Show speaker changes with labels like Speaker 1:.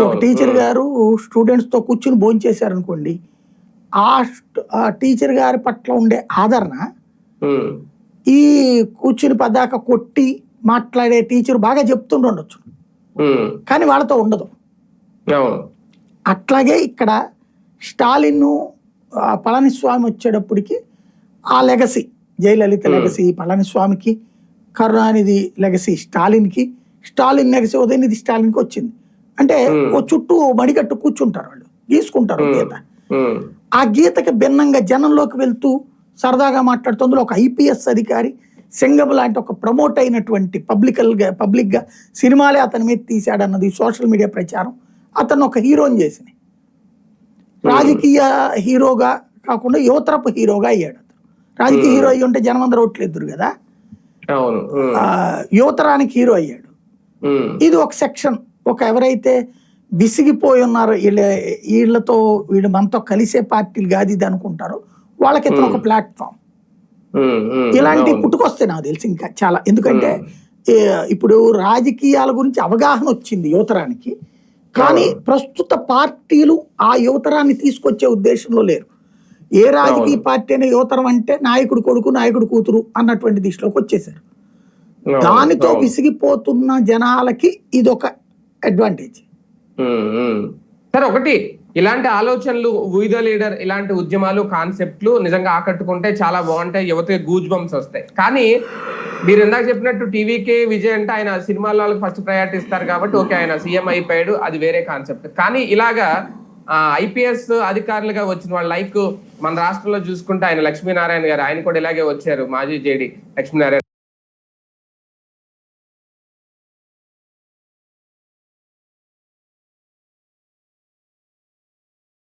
Speaker 1: ఒక టీచర్ గారు స్టూడెంట్స్ తో కూర్చుని భోంచేశారు అనుకోండి, ఆ టీచర్ గారి పట్ల ఉండే ఆదరణ ఈ కూర్చుని పదాక కొట్టి మాట్లాడే టీచర్ బాగా చెప్తుండొచ్చు, కానీ వాళ్ళతో ఉండదు. అట్లాగే ఇక్కడ స్టాలిన్ పళనిస్వామి వచ్చేటప్పటికి ఆ లెగసీ, జయలలిత లెగసీ పళనిస్వామికి, కరుణానిధి లెగసీ స్టాలిన్కి, స్టాలిన్ లెగసీ ఉదయనిధి స్టాలిన్కి వచ్చింది. అంటే ఓ చుట్టూ మడికట్టు కూర్చుంటారు, వాళ్ళు గీసుకుంటారు గీత. ఆ గీతకి భిన్నంగా జనంలోకి వెళ్తూ సరదాగా మాట్లాడుతుంది ఒక ఐపీఎస్ అధికారి, సింగం లాంటి ఒక ప్రమోట్ అయినటువంటి పబ్లిక్ గా సినిమాలే అతని మీద తీశాడన్నది సోషల్ మీడియా ప్రచారం అతను ఒక హీరోని చేసింది. రాజకీయ హీరోగా కాకుండా యువతరపు హీరోగా అయ్యాడు. రాజకీయ హీరో అయ్యి ఉంటే జనం అందరూ ఓట్లు ఎదురు కదా, యువతరానికి హీరో అయ్యాడు. ఇది ఒక సెక్షన్, ఒక ఎవరైతే విసిగిపోయి ఉన్నారో వీళ్ళతో వీళ్ళు మనతో కలిసే పార్టీలు కాదు ఇది అనుకుంటారో వాళ్ళకి ఇతను ఒక ప్లాట్ఫామ్. ఇలాంటి పుట్టుకొస్తే నాకు తెలిసి ఇంకా చాలా, ఎందుకంటే ఇప్పుడు రాజకీయాల గురించి అవగాహన వచ్చింది యువతరానికి, కానీ ప్రస్తుత పార్టీలు ఆ యువతరాన్ని తీసుకొచ్చే ఉద్దేశంలో లేరు. ఏ రాజకీయ పార్టీ అయినా యువతరం అంటే నాయకుడు కొడుకు నాయకుడు కూతురు అన్నటువంటి దిశలోకి వచ్చేసారు. దానితో విసిగిపోతున్న జనాలకి ఇది ఒక అడ్వాంటేజ్.
Speaker 2: సరే, ఒకటి ఇలాంటి ఆలోచనలు, వి ద లీడర్ ఇలాంటి ఉద్యమాలు, కాన్సెప్ట్లు నిజంగా ఆకట్టుకుంటే చాలా బాగుంటాయి, యువతకి గూజ్ బంప్స్ వస్తాయి. కానీ మీరు ఇందాక చెప్పినట్టు టీవీకే విజయ్ అంటే ఆయన సినిమాల వాళ్ళకి ఫస్ట్ ప్రయారిటీ ఇస్తారు కాబట్టి ఓకే, ఆయన సీఎం అయిపోయాడు, అది వేరే కాన్సెప్ట్. కానీ ఇలాగా ఐపీఎస్ అధికారులుగా వచ్చిన వాళ్ళు, లైక్ మన రాష్ట్రంలో చూసుకుంటే ఆయన లక్ష్మీనారాయణ గారు, ఆయన కూడా ఇలాగే వచ్చారు, మాజీ జేడీ లక్ష్మీనారాయణ.